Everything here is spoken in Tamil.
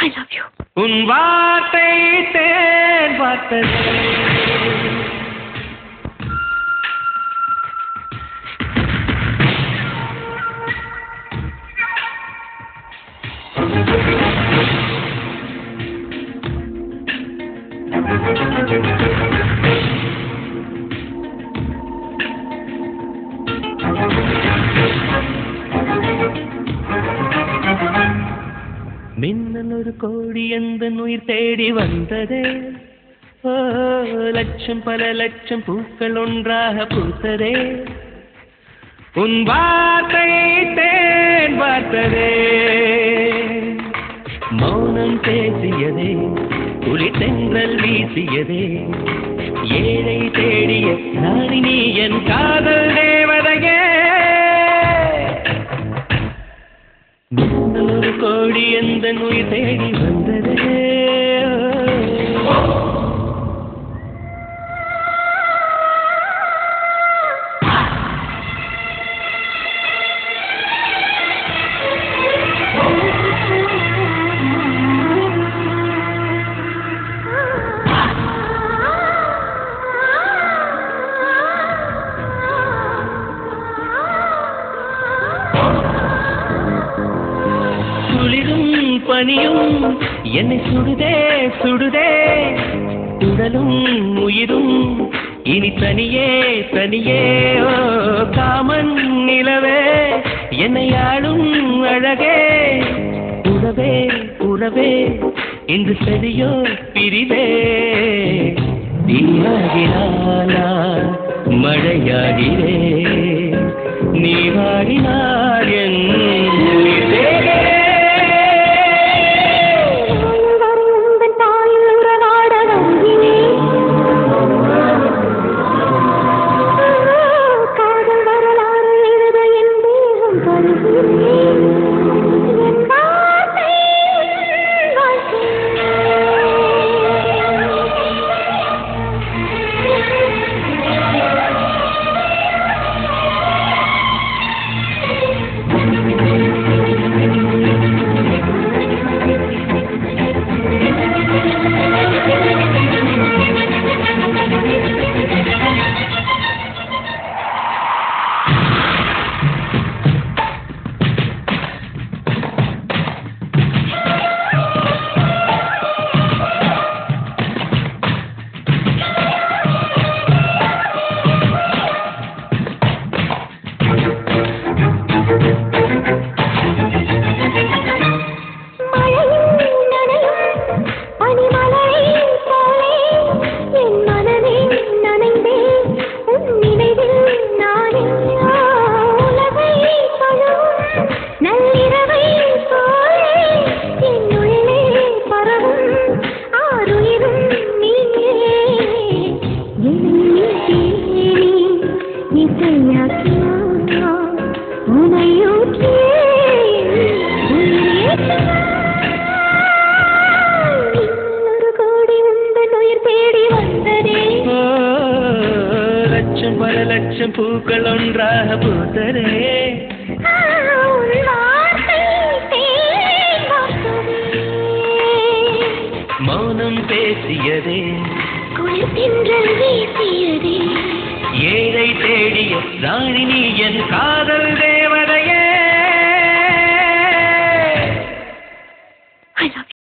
I love you. உன் வார்த்தை தேன் பார்த்தது மின்னல் ஒரு கோடி எந்த உயிர் தேடி வந்ததே ஓ லட்சம் பல லட்சம் பூக்கள் ஒன்றாக பூத்ததே உன் வார்த்தை தேன் பார்த்ததே மௌனம் பேசியதே குளித்தென்றல் வீசியதே ஏழை தேடிய நாரினி என் காதல் தேவதையே ஒரு கோடி எந்த உயிர் தேடி வந்ததே குளிரும் பனியும் என்னை சுடுதே சுடுதே உடலும் உயிரும் இனி தனியே தனியே ஓ காமன் நிலவே என்னை ஆளும் அழகே உறவே உறவே இன்று சரியோ பிரிவே நீராகினாலா மழையாகிறே நீ வாடினார் என் லட்சம் பல லட்சம் பூக்கள் ஒன்றாக பூத்ததே மௌனம் பேசியதே குளித்தென்றல் வீசியதே ஏழை தேடிய ராணினி என் காதல் தேவதையே I love you.